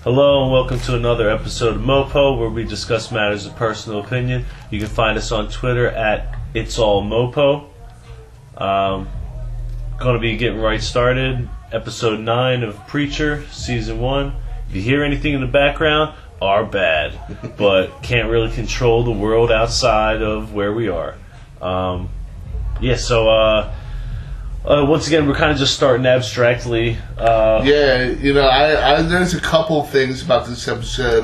Hello and welcome to another episode of MOPO, where we discuss matters of personal opinion. You can find us on Twitter at It's All MOPO. Going to be getting right started. Episode 9 of Preacher, Season 1. If you hear anything in the background, are bad, but can't really control the world outside of where we are. Once again, we're kind of just starting abstractly. There's a couple things about this episode.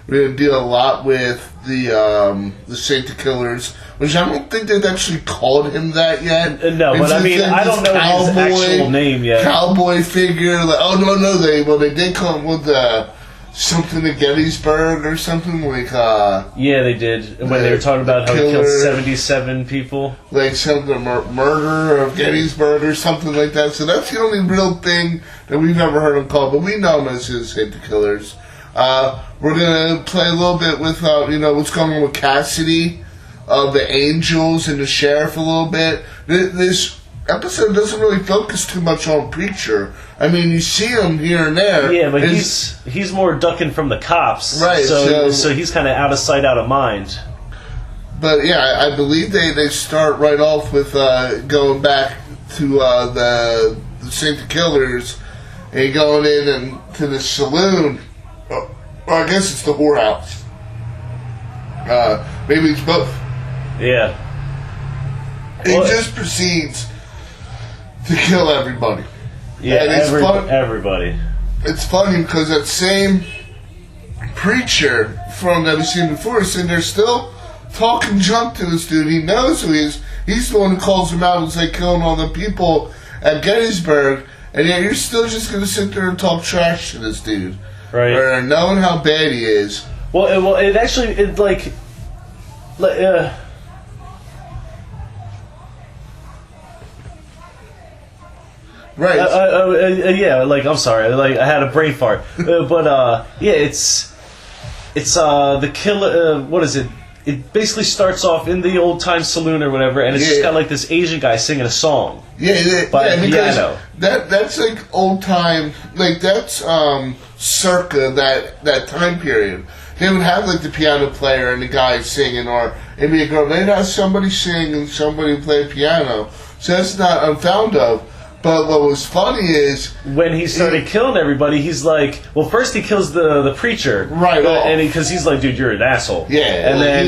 We're going to deal a lot with the Santa Killers, which I don't think they've actually called him that yet. No, but I mean, I don't know his actual name yet. Cowboy figure. They did call him with something to Gettysburg or something like. Yeah, they did. When they were talking about how he killed 77 people, like something murder of Gettysburg or something like that. So that's the only real thing that we've ever heard him called. But we know him as his Santa Killers. We're gonna play a little bit with what's going on with Cassidy, the Angels, and the Sheriff a little bit. This episode doesn't really focus too much on Preacher. I mean, you see him here and there. Yeah, but he's more ducking from the cops. Right. So he's kind of out of sight, out of mind. But yeah, I believe they start right off with going back to the Santa Killers and going in and to the saloon. Well, I guess it's the whorehouse. Maybe it's both. Yeah. He just proceeds to kill everybody. Yeah, everybody. It's funny because that same preacher from that we've seen before is sitting there still talking junk to this dude. He knows who he is. He's the one who calls him out and say killing all the people at Gettysburg, and yet you're still just going to sit there and talk trash to this dude. Right. Or knowing how bad he is. Right. I'm sorry. I had a brain fart. It's the killer. What is it? It basically starts off in the old time saloon or whatever, and it's just got like this Asian guy singing a song. By a piano. That's like old time. Like that's circa that time period. They would have like the piano player and the guy singing, or it'd be a girl. They'd have somebody sing and somebody play piano. So that's not unfound of. But what was funny is when he started killing everybody, he's like, well, first he kills the preacher, right? And because he's like, dude, you're an asshole. Yeah, and then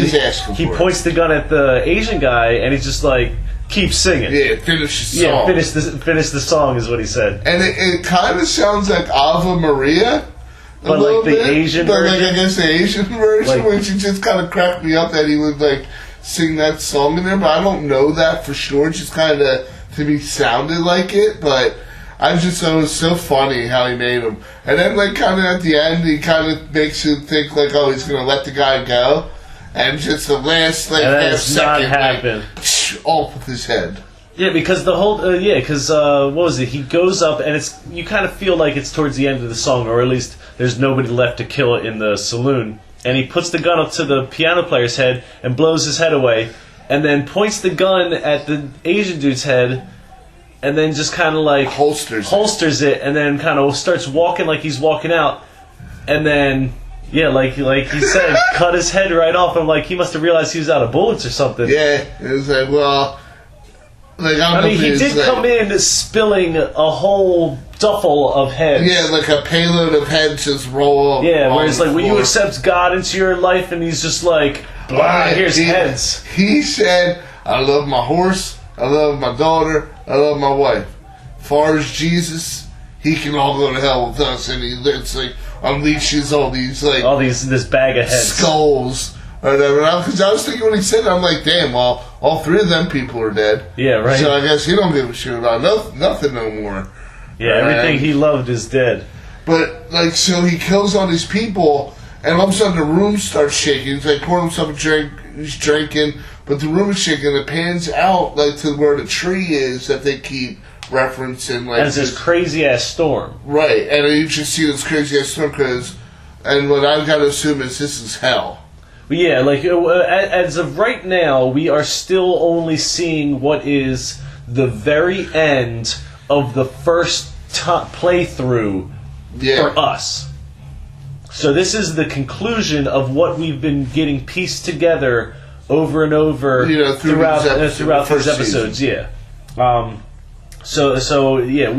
he points the gun at the Asian guy, and he's just like, keep singing. Yeah, finish the song. Yeah, finish the song is what he said. And it kind of sounds like Ave Maria. But like the Asian version? I guess the Asian version, which just kind of cracked me up that he would like sing that song in there. But I don't know that for sure. It just kind of, to me, sounded like it. But I just thought it was so funny how he made him. And then like kind of at the end, he kind of makes you think like, oh, he's going to let the guy go. And just the last half second, happen. Off with his head. Yeah, because the whole what was it? He goes up, and you kind of feel like it's towards the end of the song, or at least there's nobody left to kill in the saloon. And he puts the gun up to the piano player's head and blows his head away, and then points the gun at the Asian dude's head, and then just kind of like holsters it, and then kind of starts walking like he's walking out, and then. Yeah, like he said, cut his head right off. I'm like, he must have realized he was out of bullets or something. Yeah, it was like, well... he did come in spilling a whole duffel of heads. Yeah, like a payload of heads just roll up. Yeah, where it's like, will you accept God into your life? And he's just like, here's heads. He said, I love my horse, I love my daughter, I love my wife. As far as Jesus, he can all go to hell with us. And it's like... unleashes all these this bag of heads, skulls or whatever. Because I was thinking when he said it, I'm like, damn, well, all three of them people are dead. Yeah, right. So I guess he don't give a shit about nothing no more. Yeah, everything he loved is dead. But so he kills all these people, and all of a sudden the room starts shaking. He's like pouring himself a drink. He's drinking, but the room is shaking. It pans out to where the tree is that they keep referencing, and it's this crazy ass storm, right? And you just see this crazy ass storm and what I've got to assume is this is hell. Yeah, as of right now, we are still only seeing what is the very end of the first playthrough for us. So this is the conclusion of what we've been getting pieced together over and over throughout these episodes. Season. Yeah. So yeah,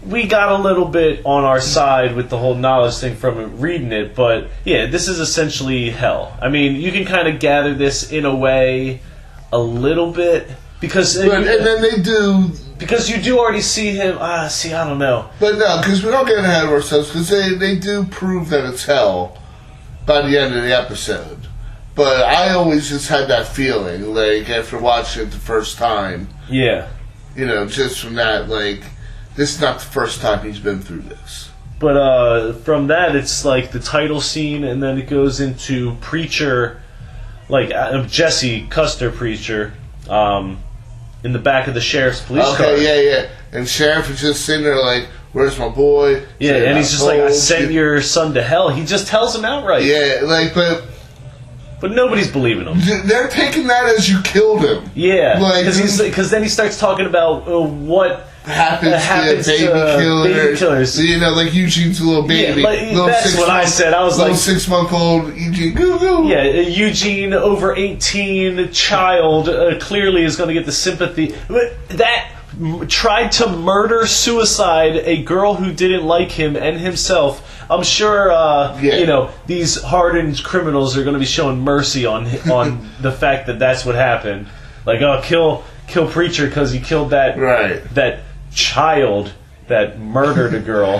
we got a little bit on our side with the whole knowledge thing from reading it, but yeah, this is essentially hell. I mean, you can kind of gather this in a way a little bit because and then they do. Because you do already see him. I don't know. But no, because we don't get ahead of ourselves, because they do prove that it's hell by the end of the episode. But I always just had that feeling, like, after watching it the first time. Yeah. Just from that, like, this is not the first time he's been through this. But from that, it's like the title scene, and then it goes into Preacher, like Jesse Custer Preacher, in the back of the sheriff's police car. Okay, yeah. And Sheriff is just sitting there like, where's my boy? Yeah, and he's just like, I sent your son to hell. He just tells him outright. Yeah, like, but nobody's believing him. They're taking that as you killed him. Yeah, because then he starts talking about what happens to baby killers. Like Eugene's little baby. Yeah, that's what I said. I was like, 6-month-old Eugene. Goo. Yeah, Eugene, over 18 child, clearly is going to get the sympathy. That tried to murder, suicide a girl who didn't like him and himself. I'm sure, these hardened criminals are going to be showing mercy on the fact that that's what happened. Like, kill Preacher because he killed that child that murdered a girl.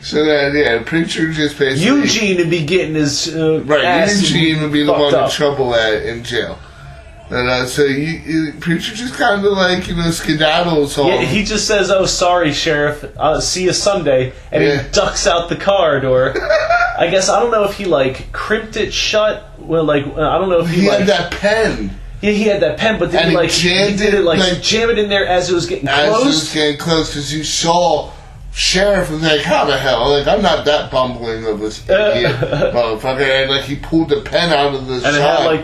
So then, Preacher just basically... Eugene would be getting his ass Eugene would be the one up. in trouble in jail. And so Preacher just kind of like, skedaddles on. Yeah, he just says, "Oh, sorry, Sheriff. I'll see you Sunday," and he ducks out the car door. I guess I don't know if he crimped it shut. Well, I don't know if he had that pen. Yeah, he had that pen, but then he jam it in there as it was getting close. As it was getting close, because you saw Sheriff was like, how the hell? Like, I'm not that bumbling of this idiot motherfucker. And he pulled the pen out of the shot. And it had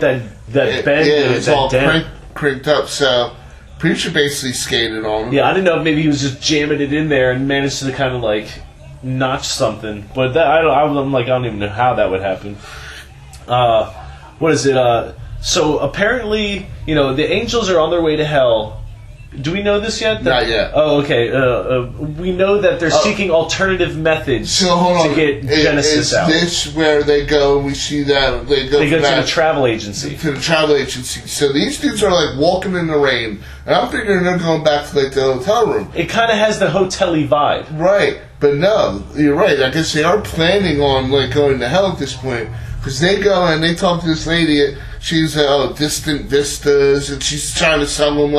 that bend. Yeah, it was all crinked up. So Preacher basically skated on him. Yeah, I didn't know if maybe he was just jamming it in there and managed to kind of notch something. But I don't even know how that would happen. What is it? So apparently, the angels are on their way to hell. Do we know this yet? Not yet. Oh, okay. We know that they're seeking alternative methods to get Genesis out. Is this where they go? We see that they go to the travel agency. To the travel agency. So these dudes are walking in the rain, and I'm figuring they're going back to the hotel room. It kind of has the hotel-y vibe, right? But no, you're right. I guess they are planning on going to hell at this point, because they go and they talk to this lady. She's distant vistas, and she's trying to sell them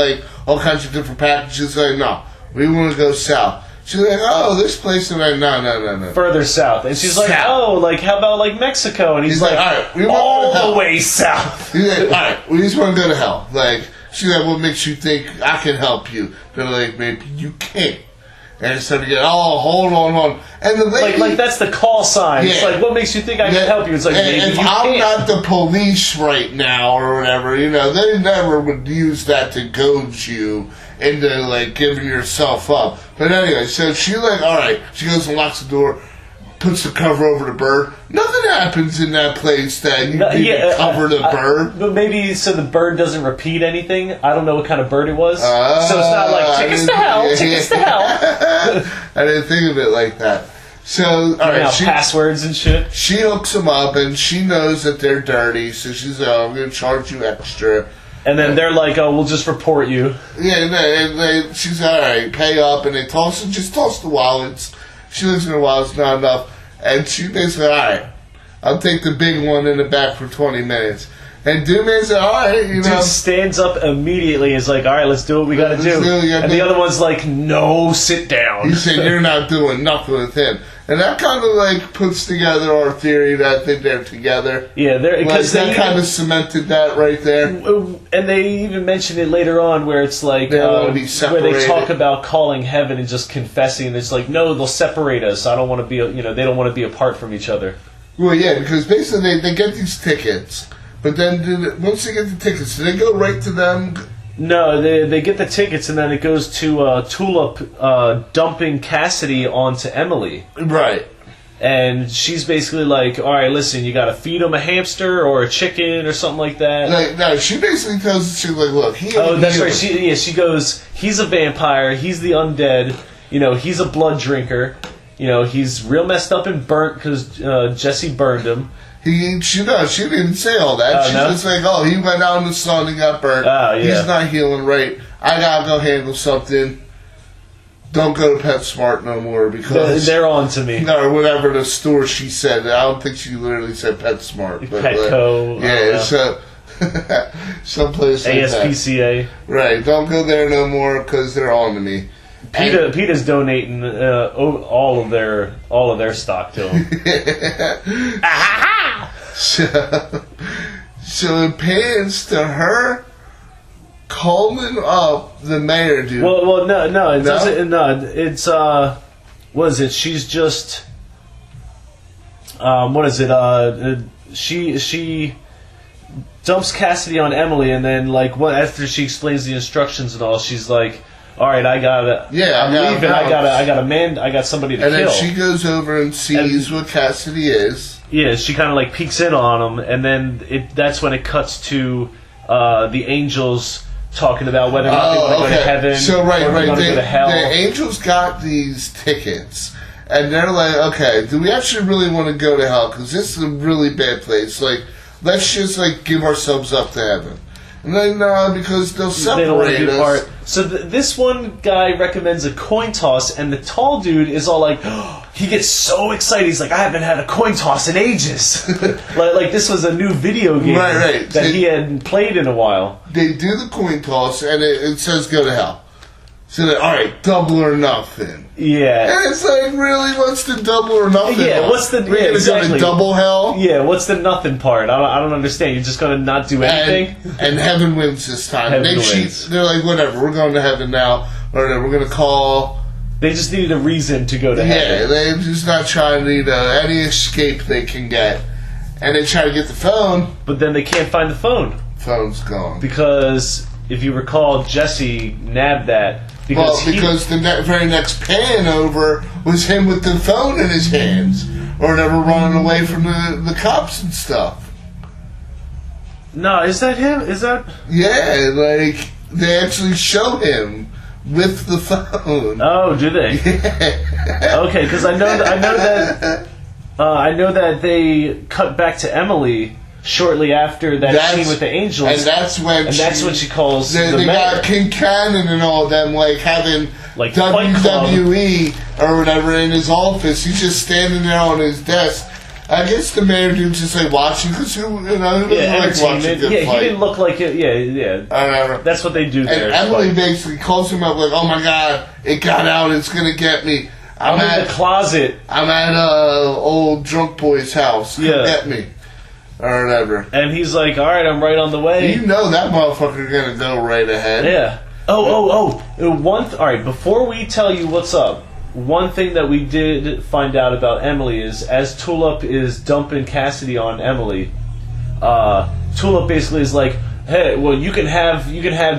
all kinds of different packages. No, we want to go south. She's like, this place. And no. Further south. And she's like, south. How about Mexico? And he's like, all right, we all the way south. He's like, all right, we just want to go to hell. She's like, what makes you think I can help you? They're like, maybe you can't. And it started to get, hold on. And the lady... that's the call sign. Yeah. It's like, what makes you think I can help you? It's like, maybe if I'm not the police right now or whatever, they never would use that to goad you into, giving yourself up. But anyway, so she, all right, she goes and locks the door, puts the cover over the bird. Nothing happens in that place that you didn't cover the bird. But maybe so the bird doesn't repeat anything. I don't know what kind of bird it was. So it's not tickets to hell, tickets to hell. I didn't think of it like that. So, all right, passwords and shit. She hooks them up, and she knows that they're dirty, so she's like, I'm going to charge you extra. And then they're like, we'll just report you. Yeah, she's all right, pay up, and they toss the wallets. She looks in her wallets, not enough, and she basically, all right, I'll take the big one in the back for 20 minutes. And Dude's like, all right, Dude stands up immediately and is like, all right, let's do what we got to do. And the other one's like, no, sit down. He said, you're not doing nothing with him. And that kind of puts together our theory that I think they're together. Yeah, because that kind of cemented that right there. And they even mentioned it later on where it's where they talk about calling heaven and just confessing. And it's like, no, they'll separate us. I don't want to be, they don't want to be apart from each other. Well, yeah, because basically they get these tickets. But then once they get the tickets, do they go right to them No, they get the tickets, and then it goes to Tulip dumping Cassidy onto Emily. Right. And she's basically like, all right, listen, you got to feed him a hamster or a chicken or something like that. Like, no, she basically tells the chick, like, look, he Oh, ain't that's healing. right. She goes, he's a vampire, he's the undead, he's a blood drinker, he's real messed up and burnt because Jesse burned him. She didn't say all that. She's just like, oh, he went out in the sun and got burnt. Oh, yeah. He's not healing right. I gotta go handle something. Don't go to PetSmart no more because They're on to me. or whatever the store she said. I don't think she literally said PetSmart, but Petco. yeah, it's someplace like ASPCA. that. Right, don't go there no more because they're on to me. PETA's donating all of their stock to him. So it pans to her calling up the mayor, dude. Well, no, it doesn't. No, it's what is it? She's just what is it? She dumps Cassidy on Emily, and then after she explains the instructions and all, she's like, all right, I'm leaving. I got somebody to kill. kill. And then she goes over and sees what Cassidy is. Yeah, she kind of peeks in on him, and then that's when it cuts to the angels talking about whether or not they want to go to heaven. So right, or go to hell. The angels got these tickets, and they're like, okay, do we actually really want to go to hell? Because this is a really bad place. Let's just give ourselves up to heaven. And then because they'll separate us. So this one guy recommends a coin toss, and the tall dude is all like, he gets so excited. He's like, I haven't had a coin toss in ages. like this was a new video game that he hadn't played in a while. They do the coin toss, and it says go to hell. So they're, all right, double or nothing. Yeah. And it's really, what's the double or nothing? Yeah, what's the... We're going to go to double hell? Yeah, what's the nothing part? I don't understand. You're just going to not do anything? And heaven wins this time. Heaven wins. They're like, whatever, we're going to heaven now. Or we're going to call... They just needed a reason to go to heaven. Yeah, they're just not trying to need any escape they can get. And they try to get the phone. But then they can't find the phone. Phone's gone. Because, if you recall, Jesse nabbed that. Because the very next pan over was him with the phone in his hands. Or never running away from the cops and stuff. No, is that him? Is that... Yeah, they actually show him with the phone. Oh, do they? Yeah. Okay, because I know that they cut back to Emily shortly after that scene with the angels, and that's when she calls the they mayor. got King Cannon and all of them having WWE or whatever in his office. He's just standing there on his desk. I guess the mayor dude's just watching because who doesn't like watching a good fight? He didn't look like it. Yeah. That's what they do there. And Emily basically calls him up oh my god, it got out, it's gonna get me. I'm in the closet. I'm at old drunk boy's house. Come get me. Or whatever. And he's like, alright, I'm right on the way. You know that motherfucker's gonna go right ahead. Yeah. Alright, before we tell you what's up, one thing that we did find out about Emily is, as Tulip is dumping Cassidy on Emily, Tulip basically is like, hey, well, you can have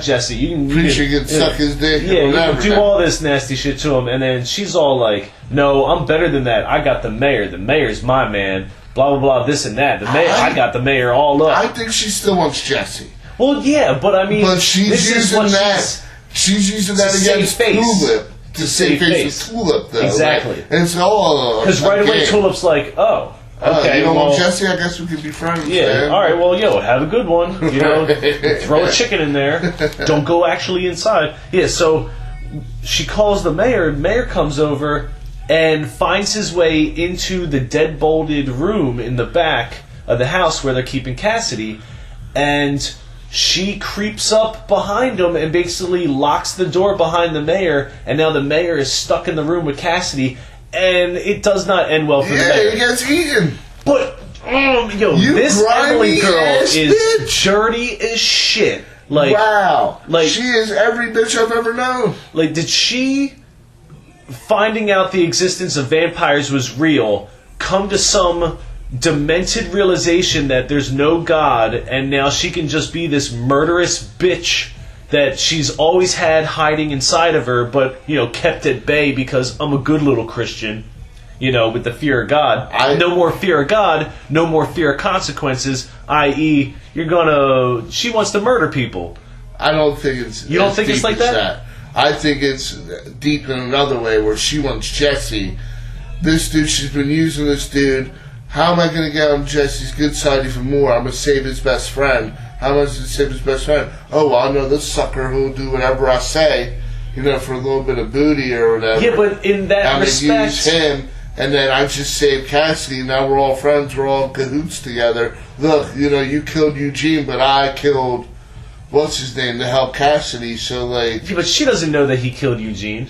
Jesse. You can suck his dick. Yeah, you can do all this nasty shit to him. And then she's all like, no, I'm better than that. I got the mayor. The mayor's my man. Blah, blah, blah, this and that. The mayor, I got the mayor all up. I think she still wants Jesse. Well, yeah, but I mean... But she's using that against Tulip. To save face with Tulip, though. Exactly. It's all... Because right away Tulip's like, oh... Okay, you don't want Jesse? I guess we could be friends. Yeah, man. alright, well, have a good one. Throw a chicken in there. Don't go actually inside. Yeah, so she calls the mayor. Mayor comes over and finds his way into the dead-bolted room in the back of the house where they're keeping Cassidy. And she creeps up behind him and basically locks the door behind the mayor. And now the mayor is stuck in the room with Cassidy. And it does not end well for the mayor. Yeah, he gets eaten. But, this Emily girl is dirty as shit. Wow. She is every bitch I've ever known. Did she, finding out the existence of vampires was real, come to some demented realization that there's no God, and now she can just be this murderous bitch that she's always had hiding inside of her, but, kept at bay because I'm a good little Christian, with the fear of God. No more fear of God, no more fear of consequences, i.e., she wants to murder people. I don't think it's... You don't think it's like that? I think it's deep in another way where she wants Jesse. This dude, she's been using this dude. How am I going to get on Jesse's good side even more? I'm going to save his best friend. How am I going to save his best friend? Oh, well, I know this sucker who'll do whatever I say, for a little bit of booty or whatever. Yeah, but in that respect... I'm going to use him, and then I just saved Cassidy. Now we're all friends. We're all in cahoots together. Look, you killed Eugene, but I killed... What's his name? To help Cassidy, so like... Yeah, but she doesn't know that he killed Eugene.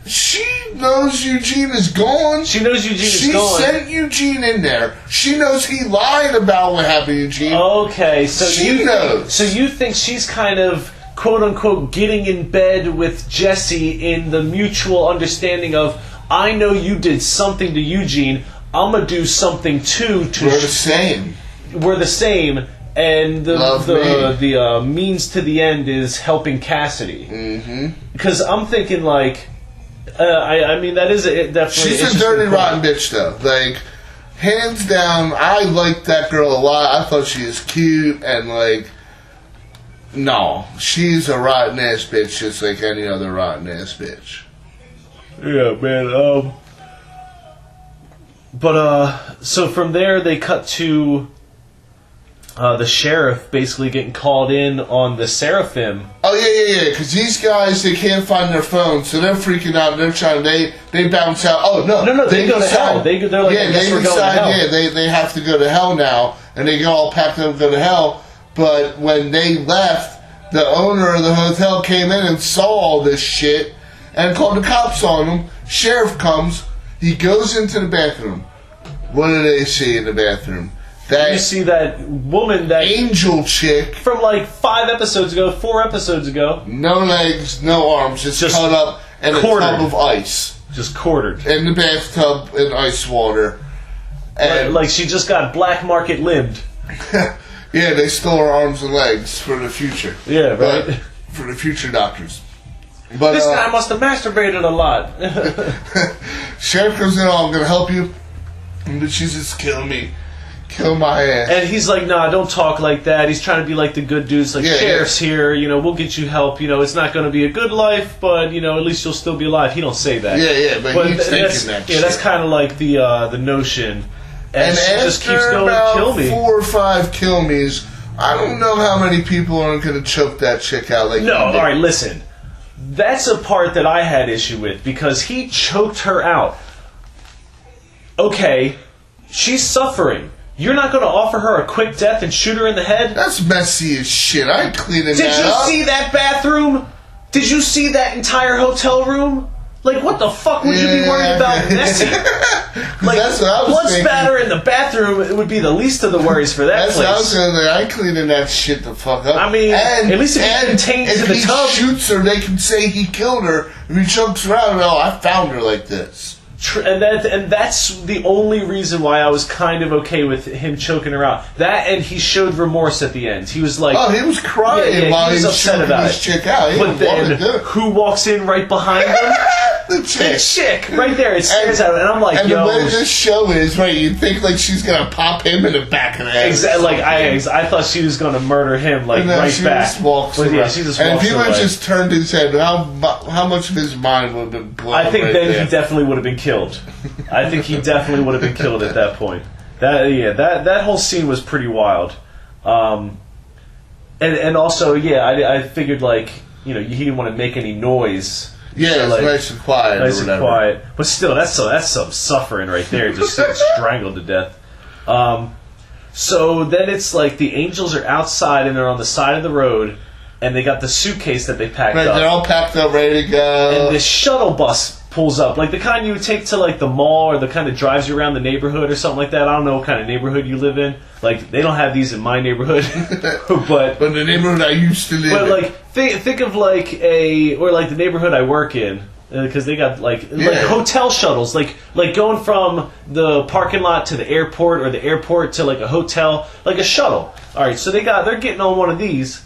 She knows Eugene is gone. She knows Eugene is gone. She sent Eugene in there. She knows he lied about what happened to Eugene. Okay, so she knows. So you think she's kind of, quote-unquote, getting in bed with Jesse in the mutual understanding of, I know you did something to Eugene, I'm going to do something too. We're the same. We're the same. And the means to the end is helping Cassidy. Because I'm thinking, like, I mean, that is definitely... She's a dirty, rotten bitch, though. Like, hands down, I liked that girl a lot. I thought she was cute, and, like, no. She's a rotten-ass bitch, just like any other rotten-ass bitch. Yeah, man. So from there, they cut to... the sheriff basically getting called in on the Seraphim. Oh, yeah, because these guys, they can't find their phone, so they're freaking out, and they're trying, they bounce out. Oh, no. No, they go to hell. They're like, I guess we're going to hell. Yeah, they have to go to hell now, and they get all packed up and go to hell, but when they left, the owner of the hotel came in and saw all this shit, and called the cops on them. Sheriff comes, he goes into the bathroom. What do they see in the bathroom? You see that woman, that angel chick from like 4 episodes ago. No legs, no arms, just cut up in a tub of ice. Just quartered. In the bathtub in ice water. And like she just got black market limbed. Yeah, they stole her arms and legs for the future. Yeah, right. For the future doctors. But this guy must have masturbated a lot. Sheriff comes in, I'm going to help you. And she's just killing me. Kill my ass. And he's like, nah, don't talk like that. He's trying to be like the good dudes. Like, Sheriff's here, we'll get you help. It's not going to be a good life, but, at least you'll still be alive. He don't say that. Yeah, but he's thinking that shit. Yeah, that's kind of like the notion. And she after just keeps going to kill me. 4 or 5 kill me's, I don't know how many people are going to choke that chick out like No, alright, listen. That's a part that I had issue with, because he choked her out. Okay, she's suffering. You're not going to offer her a quick death and shoot her in the head? That's messy as shit. I ain't cleaning that Did up. you see that bathroom? Did you see that entire hotel room? Like, what the fuck would you be worried about messy? Like, that's what I was blood thinking. spatter in the bathroom, it would be the least of the worries for that that's place. What I was saying. I ain't cleaning that shit the fuck up. I mean, at least if he contains in the tub. If he shoots her, they can say he killed her. If he chokes her out, I found her like this. And that's the only reason why I was kind of okay with him choking her out. That, and he showed remorse at the end. He was like... Oh, he was crying while he was upset about this chick out. But then, who walks in right behind him? The chick. Right there. It stares at him, and I'm like, the way this show is, right, you'd think like she's going to pop him in the back of the head. Exactly. Like, I thought she was going to murder him, like, right she back. Just walks away. Yeah, she just walks and if he would away. just turned his head, how much of his mind would have been blown? I think right then there. he definitely would have been killed. I think he definitely would have been killed at that point. That whole scene was pretty wild. And also, I figured, like, he didn't want to make any noise. Yeah, so, it's nice and quiet. Nice and quiet. But still, that's some suffering right there, just strangled to death. So then it's like the angels are outside and they're on the side of the road, and they got the suitcase that they packed up. They're all packed up, ready to go. And this shuttle bus pulls up, like the kind you would take to like the mall, or the kind that drives you around the neighborhood or something like that. I don't know what kind of neighborhood you live in. Like, they don't have these in my neighborhood, but the neighborhood I used to live in. But like, think of like the neighborhood I work in, because they got like hotel shuttles, like going from the parking lot to the airport, or the airport to like a hotel, like a shuttle. All right, so they're getting on one of these,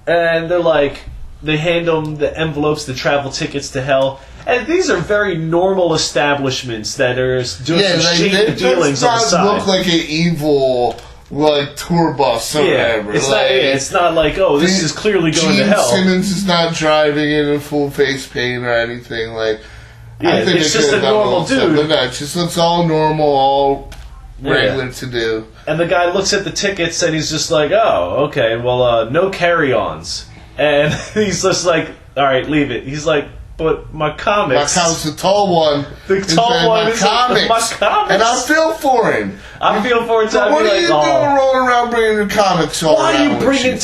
and they're like, they hand them the envelopes, the travel tickets to hell. And these are very normal establishments that are doing some shady dealings on the side. It does not look like an evil, like, tour bus or whatever. It's not like, oh, this is clearly going to hell. Simmons is not driving in full face paint or anything. Like, I think it's just a normal dude. But no, it just looks all normal, all regular to do. And the guy looks at the tickets and he's just like, oh, okay, well, no carry-ons. And he's just like, all right, leave it. He's like, but my comics. My comics, the tall one. The tall one is comics. My comics. And I feel for him. I feel for him. So what are you doing rolling around bringing your comics all around? Why are you bringing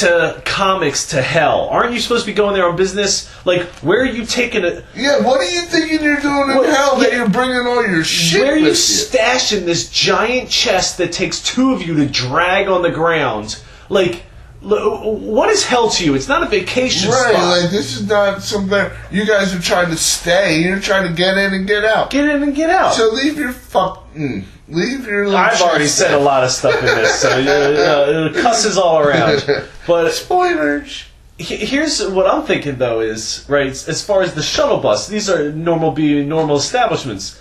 comics to hell? Aren't you supposed to be going there on business? Like, where are you taking it? Yeah, what are you thinking you're doing in hell that you're bringing all your shit Where are you with stashing this giant chest that takes two of you to drag on the ground? Like, what is hell to you? It's not a vacation spot. Right, like, this is not somewhere. You guys are trying to stay. You're trying to get in and get out. Get in and get out. So leave your Leave your little I've already said a lot of stuff in this, so cusses all around. But spoilers. Here's what I'm thinking, though, is, right, as far as the shuttle bus, these are normal establishments.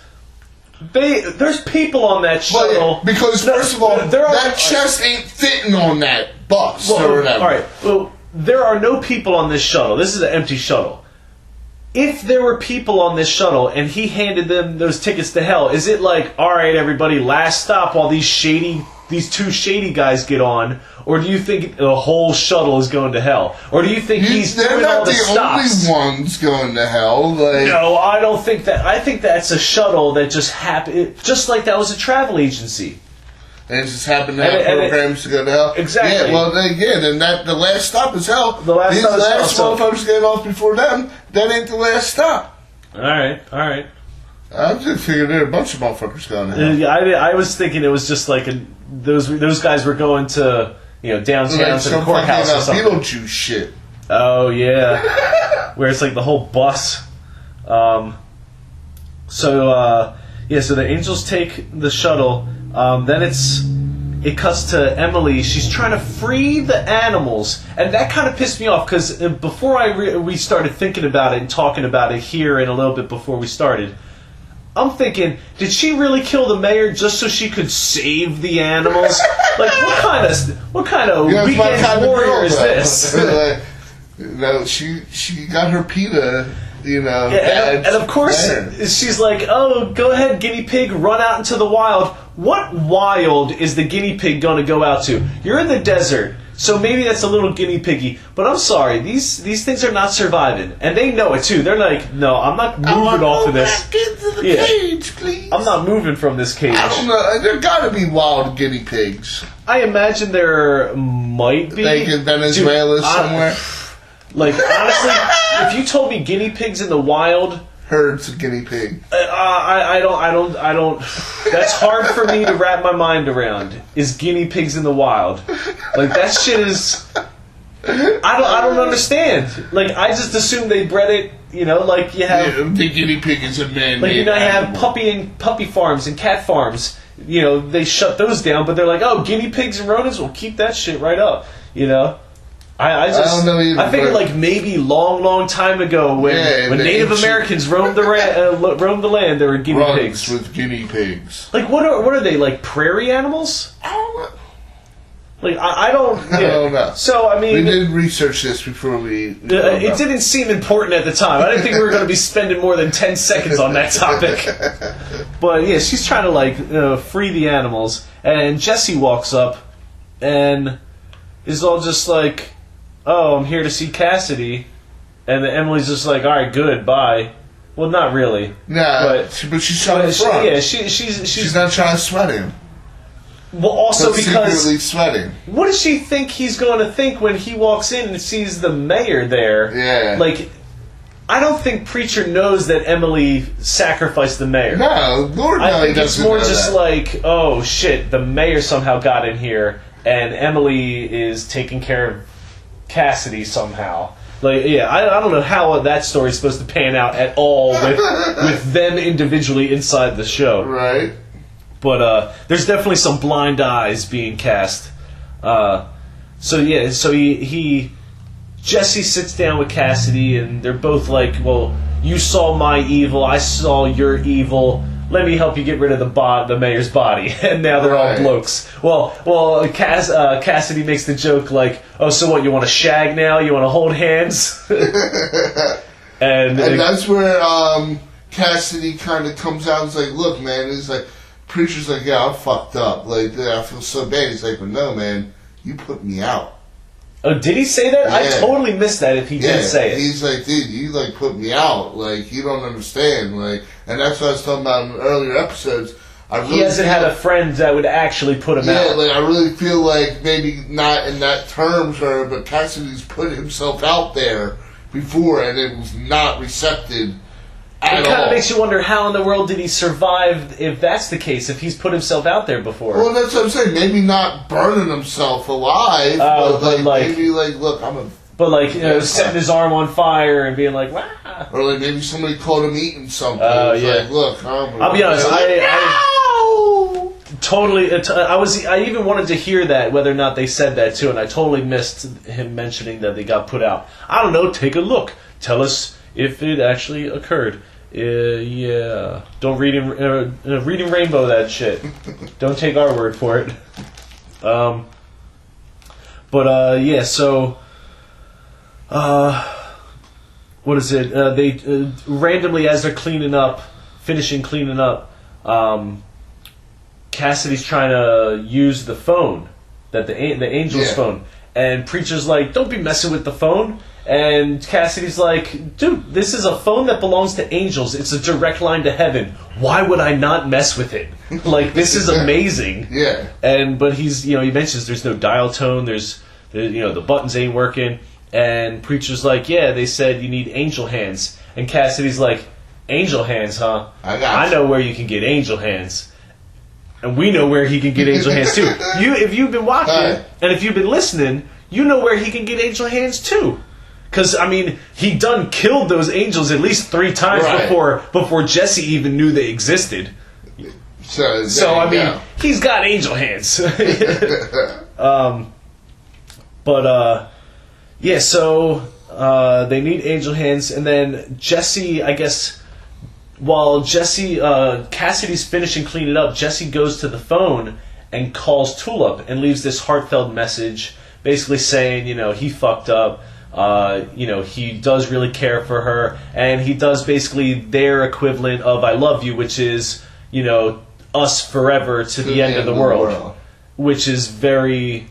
There's people on that shuttle. Because, first of all, that chest ain't fitting on that bus or whatever. All right, well, there are no people on this shuttle. This is an empty shuttle. If there were people on this shuttle and he handed them those tickets to hell, is it like, all right, everybody, last stop while these two shady guys get on? Or do you think the whole shuttle is going to hell? Or do you think he's doing all the stops? They're not the only ones going to hell. No, I don't think that. I think that's a shuttle that just happened, just like that was a travel agency. And it just happened to have programs to go to hell. Exactly. Yeah, well, then the last stop is hell. The last stop is hell. These last motherfuckers getting off before them, that ain't the last stop. All right. I'm just figuring there are a bunch of motherfuckers going to hell. I was thinking it was just like those guys were going to downtown to the courthouse or something. Beetlejuice shit. Oh yeah, where it's like the whole bus. So the angels take the shuttle. Then it cuts to Emily. She's trying to free the animals, and that kind of pissed me off because before we started thinking about it and talking about it here and a little bit before we started, I'm thinking, did she really kill the mayor just so she could save the animals? Like, what kind of weekend warrior is this? No, she got her PETA. And of course, she's like, oh, go ahead, guinea pig, run out into the wild. What wild is the guinea pig going to go out to? You're in the desert, so maybe that's a little guinea piggy. But I'm sorry, these things are not surviving. And they know it, too. They're like, no, I'm not moving off of this. Back into the cage, please. I'm not moving from this cage. I don't know. There got to be wild guinea pigs. I imagine there might be. Like in Venezuela somewhere. Like, honestly, if you told me guinea pigs in the wild, herds of guinea pig. I don't. That's hard for me to wrap my mind around. Is guinea pigs in the wild? Like, that shit is. I don't understand. Like, I just assume they bred it. Like you have. The guinea pig is a man. Like, you have puppy farms and cat farms. They shut those down, but they're like, oh, guinea pigs and rodents, will keep that shit right up. I don't know either. I figured like maybe long time ago when Native Americans roamed the land, there were guinea pigs. With guinea pigs. Like what are they, like prairie animals? I don't know. Like I don't. Yeah. I don't know. So I mean, we did research this before we. It didn't seem important at the time. I didn't think we were going to be spending more than 10 seconds on that topic. But yeah, she's trying to like free the animals, and Jesse walks up, and is all just like, oh, I'm here to see Cassidy. And then Emily's just like, all right, good, bye. Well, not really. Nah, but she's trying to front. Yeah, she's not trying to sweat him. Well, also because secretly sweating. What does she think he's going to think when he walks in and sees the mayor there? Yeah. Like, I don't think Preacher knows that Emily sacrificed the mayor. No, Lord, no, I think it's more just like, oh shit, the mayor somehow got in here, and Emily is taking care of Cassidy somehow. Like, yeah, I don't know how that story's supposed to pan out at all with them individually inside the show. Right. But there's definitely some blind eyes being cast. So he Jesse sits down with Cassidy, and they're both like, well, you saw my evil, I saw your evil. Let me help you get rid of the mayor's body. And now they're all blokes. Well, Cassidy makes the joke like, oh, so what, you want to shag now? You want to hold hands? and that's where Cassidy kind of comes out and is like, look, man, he's like, Preacher's like, yeah, I'm fucked up. Like, I feel so bad. He's like, but no, man, you put me out. Oh, did he say that? Yeah. I totally missed that if he did say it. He's like, dude, you like put me out. Like, you don't understand. Like, and that's what I was talking about in earlier episodes. He hasn't had a friend that would actually put him out. Yeah, like, I really feel like maybe not in that terms, but Cassidy's put himself out there before, and it was not receptive. It kind of makes you wonder how in the world did he survive if that's the case, if he's put himself out there before. Well, that's what I'm saying. Maybe not burning himself alive, but maybe like, look, I'm a... But like, setting his arm on fire and being like, wow. Or like maybe somebody caught him eating something. Like, look, I'll be honest, I totally... I even wanted to hear that, whether or not they said that too, and I totally missed him mentioning that they got put out. I don't know, take a look. Tell us if it actually occurred. Yeah. Don't Reading Rainbow that shit. Don't take our word for it. Yeah, so... what is it? They randomly, as they're finishing cleaning up, Cassidy's trying to use the phone, the angel's phone, and Preacher's like, "Don't be messing with the phone." And Cassidy's like, "Dude, this is a phone that belongs to angels. It's a direct line to heaven. Why would I not mess with it? Like, this is amazing." Yeah. But he's, he mentions there's no dial tone. There's the buttons ain't working. And Preacher's like, yeah, they said you need angel hands. And Cassidy's like, angel hands, huh? I know where you can get angel hands. And we know where he can get angel hands, too. If you've been watching, and if you've been listening, you know where he can get angel hands, too. Because, he done killed those angels at least 3 times before Jesse even knew they existed. So he's got angel hands. Yeah, so they need angel hands, and then Jesse, I guess, while Cassidy's finishing cleaning up, Jesse goes to the phone and calls Tulip and leaves this heartfelt message, basically saying, he fucked up, he does really care for her, and he does basically their equivalent of I love you, which is, us forever to the end of the world, which is very...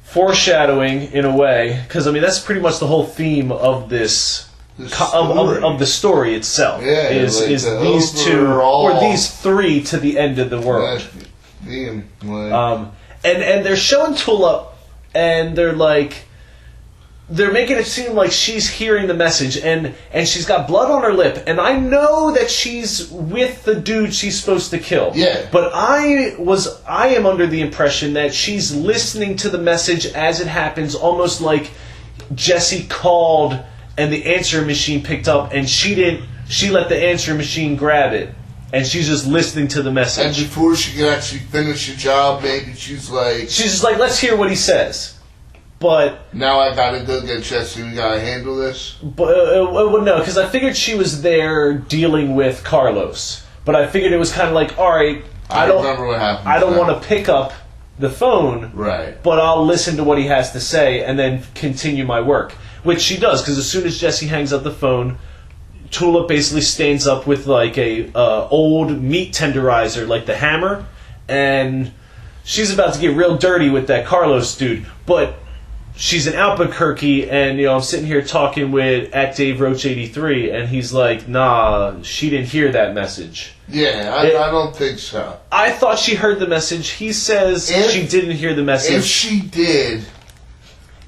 foreshadowing in a way, because that's pretty much the whole theme of this of the story itself. Is these two or these 3 to the end of the world. And they're showing Tulip, and they're making it seem like she's hearing the message, and she's got blood on her lip, and I know that she's with the dude she's supposed to kill. Yeah. But I am under the impression that she's listening to the message as it happens, almost like Jesse called and the answering machine picked up, and she let the answering machine grab it, and she's just listening to the message. And before she can actually finish the job, maybe she's just like, let's hear what he says. But now I gotta go get Jesse. We gotta handle this. But no, because I figured she was there dealing with Carlos. But I figured it was kind of like, all right, I don't remember what happened. I don't want to pick up the phone, right? But I'll listen to what he has to say and then continue my work, which she does. Because as soon as Jesse hangs up the phone, Tulip basically stands up with like a old meat tenderizer, like the hammer, and she's about to get real dirty with that Carlos dude, but. She's in Albuquerque, and I'm sitting here talking with @DaveRoach83, and he's like, "Nah, she didn't hear that message." Yeah, I don't think so. I thought she heard the message. He says she didn't hear the message. If she did,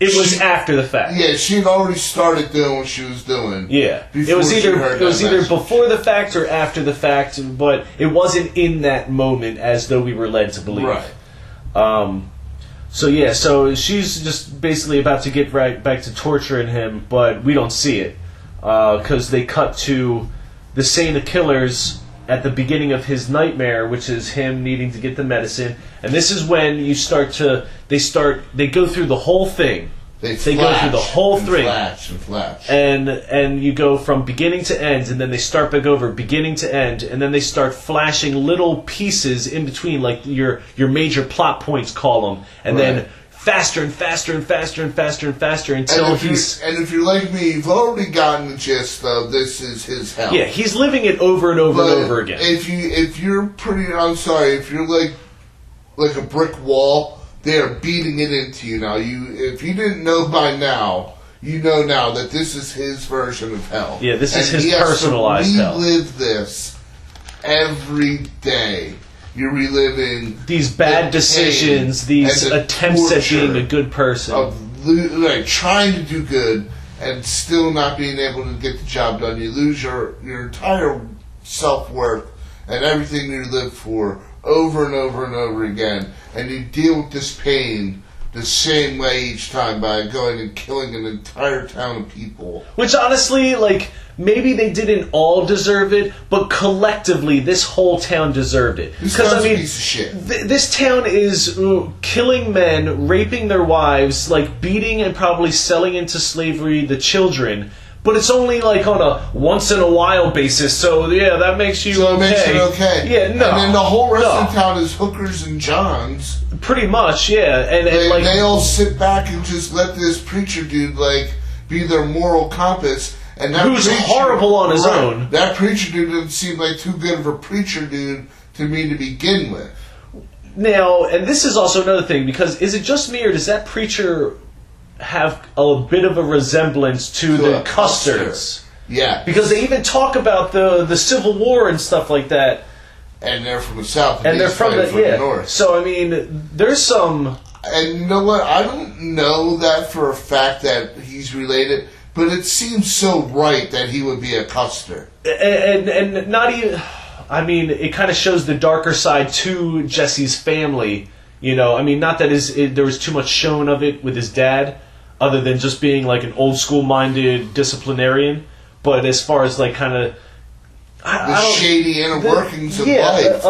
it was after the fact. Yeah, she'd already started doing what she was doing. Yeah, it was either before the fact or after the fact, but it wasn't in that moment, as though we were led to believe. Right. So she's just basically about to get right back to torturing him, but we don't see it because they cut to the Saint of Killers at the beginning of his nightmare, which is him needing to get the medicine, and this is when they go through the whole thing They go through the whole thing. Flash. And you go from beginning to end, and then they start back over, beginning to end, and then they start flashing little pieces in between, like your major plot points column, and then faster and faster and faster and faster and faster until and if you're like me, you've already gotten the gist of this is his hell. Yeah, he's living it over and over and over again. If you're like a brick wall, they are beating it into you now. If you didn't know by now, you know now that this is his version of hell. Yeah, this is his personalized hell. You relive this every day. You're reliving these bad decisions, these attempts at being a good person. Of trying to do good and still not being able to get the job done. You lose your entire self-worth and everything you live for over and over and over again. And you deal with this pain the same way each time by going and killing an entire town of people. Which honestly, maybe they didn't all deserve it, but collectively, this whole town deserved it. Because a piece of shit. This town is killing men, raping their wives, beating and probably selling into slavery the children. But it's only on a once in a while basis, so yeah, that makes you okay. It makes it okay. Yeah, no. And then the whole rest of the town is hookers and johns. Pretty much, yeah. And they all sit back and just let this preacher dude be their moral compass. And that who's horrible on his own. That preacher dude doesn't seem like too good of a preacher dude to me to begin with. Now, and this is also another thing, because is it just me, or does that preacher have a bit of a resemblance to the Custards? Yeah. Because they even talk about the Civil War and stuff like that. And they're from the South, and they're from the North. So, I mean, there's some... And you know what? I don't know that for a fact that he's related... But it seems so right that he would be a Custer. And not even... I mean, it kind of shows the darker side to Jesse's family. You know, I mean, not that there was too much shown of it with his dad, other than just being an old school-minded disciplinarian. But as far as kind of... The shady inner workings of life,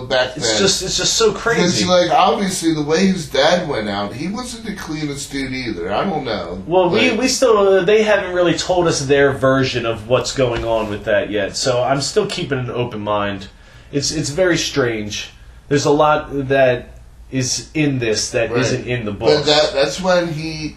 back then. It's just so crazy. Because, obviously, the way his dad went out, he wasn't the cleanest dude either. I don't know. Well, we still... They haven't really told us their version of what's going on with that yet, so I'm still keeping an open mind. It's very strange. There's a lot that is in this that isn't in the book. But that's when he...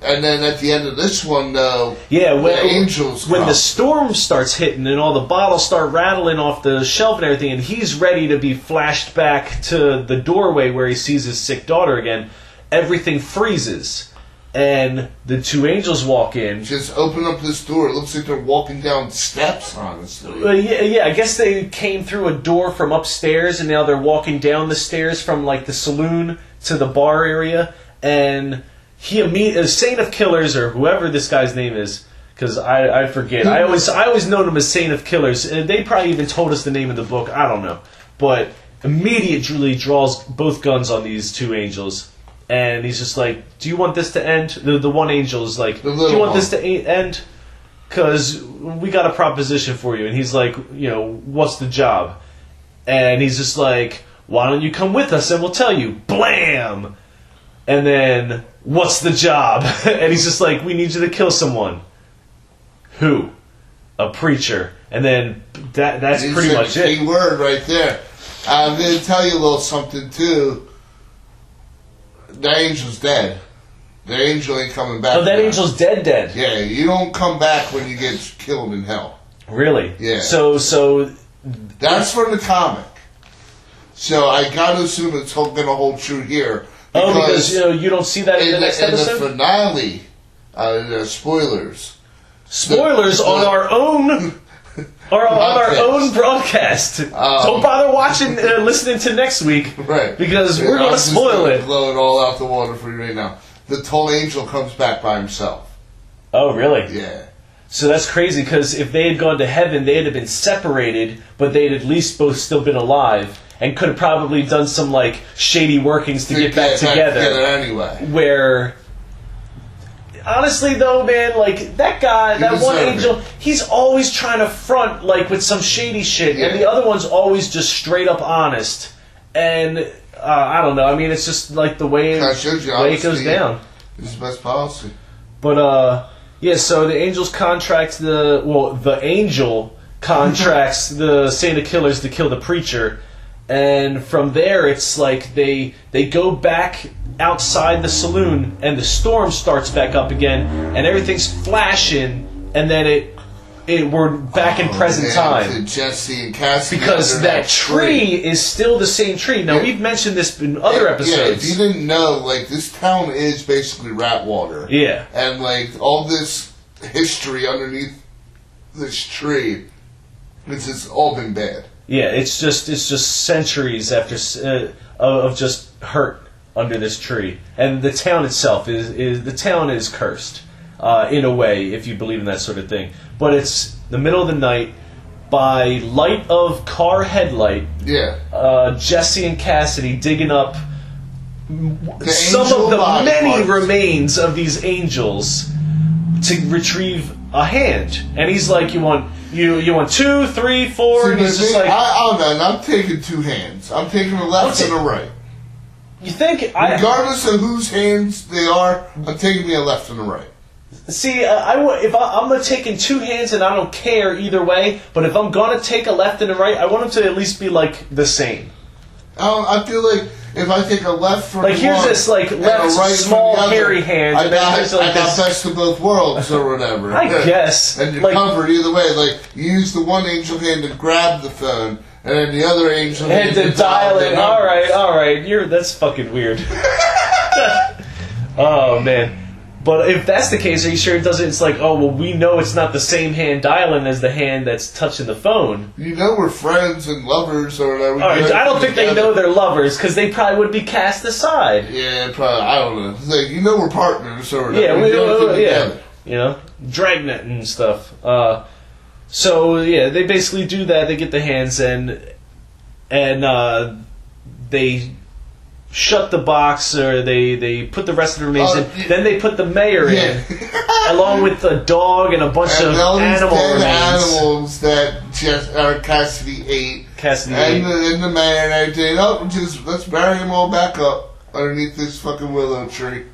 And then at the end of this one, though, when the angels come. When the storm starts hitting and all the bottles start rattling off the shelf and everything, and he's ready to be flashed back to the doorway where he sees his sick daughter again, everything freezes. And the two angels walk in. Just open up this door. It looks like they're walking down steps, honestly. Yeah, I guess they came through a door from upstairs, and now they're walking down the stairs from, the saloon to the bar area, and... Saint of Killers, or whoever this guy's name is, because I forget. I always known him as Saint of Killers. They probably even told us the name of the book. I don't know, but immediately draws both guns on these two angels, and he's just like, "Do you want this to end?" The one angel is like, "Do you want this to end? Because we got a proposition for you." And he's like, "What's the job?" And he's just like, "Why don't you come with us and we'll tell you?" Blam! And then, "What's the job?" And he's just like, "We need you to kill someone." Who? A preacher. And then that's pretty much it. Key word right there. I'm going to tell you a little something, too. The angel's dead. The angel ain't coming back. Oh, that angel's dead. Yeah, you don't come back when you get killed in hell. Really? Yeah. So that's from the comic. So I got to assume it's going to hold true here. Because you don't see that in the next episode? In the finale, spoilers. Spoilers on our own... Or on our own broadcast. Don't bother watching, listening to next week. Right. Because we're going to spoil it. Blow it all out the water for you right now. The tall angel comes back by himself. Oh, really? Yeah. So that's crazy, because if they had gone to heaven, they'd have been separated, but they'd at least both still been alive. And could have probably done some shady workings to get back together. Anyway. Where, honestly though, man, that guy, that one angel, he's always trying to front with some shady shit, and the other one's always just straight up honest. And I don't know. I mean, it's just the way it goes down. It's the best policy. But yeah. So the Angels contract the Angel contracts the Santa Killers to kill the preacher, and from there it's like they go back outside the saloon, and the storm starts back up again, and everything's flashing, and then we're back in present time. Jesse and Cassidy, because that tree is still the same tree. Now, we've mentioned this in other episodes. Yeah, if you didn't know, like, this town is basically Ratwater. Yeah. And, like, all this history underneath this tree, it's just all been bad. Yeah, it's just centuries after of just hurt under this tree. And the town itself is cursed. In a way, if you believe in that sort of thing. But it's the middle of the night, by light of car headlight, Jesse and Cassidy digging up some of the many remains of these angels to retrieve a hand. And he's like, you want 2, 3, 4? See, and he's just like, I don't know, I'm taking 2 hands. I'm taking a left and a right. You think? Regardless of whose hands they are, I'm taking me a left and a right. See, I'm taking 2 hands and I don't care either way, but if I'm going to take a left and a right, I want them to at least be, like, the same. I feel like if I take a left from like, here's this, like, left right small, other, hairy hand. I got best of both worlds or whatever. I guess. And you're covered either way. Like, you use the one angel hand to grab the phone, and then the other angel hand to dial it. All right. That's fucking weird. Oh, man. But if that's the case, are you sure it doesn't? It's like, oh, well, we know it's not the same hand dialing as the hand that's touching the phone. You know we're friends and lovers or whatever. All right, I don't think they know they're lovers, because they probably would be cast aside. Yeah, probably. I don't know. It's like, we're partners or whatever. Yeah, you know, dragnet and stuff. So, yeah, they basically do that. They get the hands and they shut the box, or they put the rest of the remains in. Then they put the mayor in, along with the dog and a bunch of animals that Cassidy ate. And the mayor and everything. Let's bury them all back up underneath this fucking willow tree.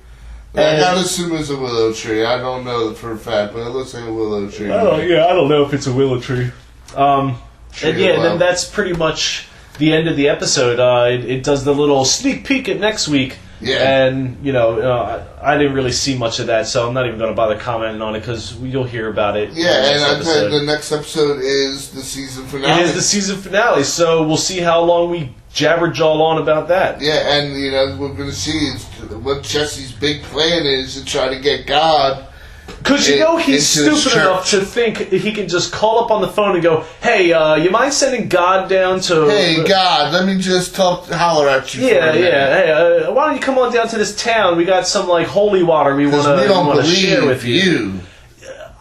I gotta assume it's a willow tree. I don't know for a fact, but it looks like a willow tree. I don't know if it's a willow tree. Then that's pretty much the end of the episode. It does the little sneak peek at next week. Yeah. And, I didn't really see much of that, so I'm not even going to bother commenting on it, because you'll hear about it. Yeah, and I said the next episode is the season finale. It is the season finale, so we'll see how long we jabberjaw on about that. Yeah, and, we're going to see what Jesse's big plan is to try to get God. Because he's stupid enough to think he can just call up on the phone and go, hey, you mind sending God down to... Hey, God, let me just holler at you for a minute. Hey, why don't you come on down to this town? We got some, holy water we want to share with you.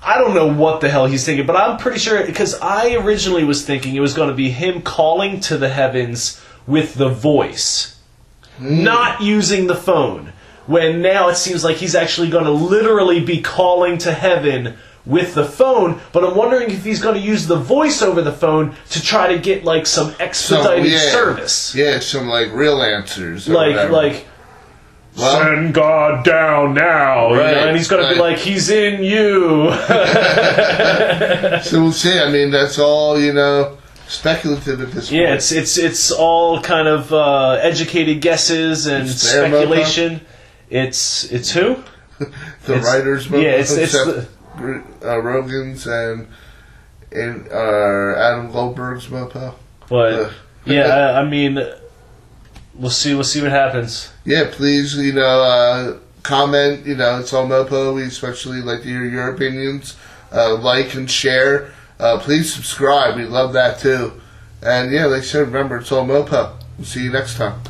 I don't know what the hell he's thinking, but I'm pretty sure... Because I originally was thinking it was going to be him calling to the heavens with the voice. Not using the phone. When now it seems like he's actually going to literally be calling to heaven with the phone, but I'm wondering if he's going to use the voice over the phone to try to get, some expedited service. Yeah, some, real answers. Send God down now. Right, and he's going to be like, he's in you. So we'll see. I mean, that's all, speculative at this point. Yeah, it's all kind of educated guesses and speculation. It's who? Writers' MOPO. Yeah, it's Rogen's and Adam Goldberg's MOPO. But I mean, we'll see what happens. Yeah, please, comment. It's all MOPO. We especially like to hear your opinions. Like and share. Please subscribe. We love that too. And like I said, remember, it's all MOPO. We'll see you next time.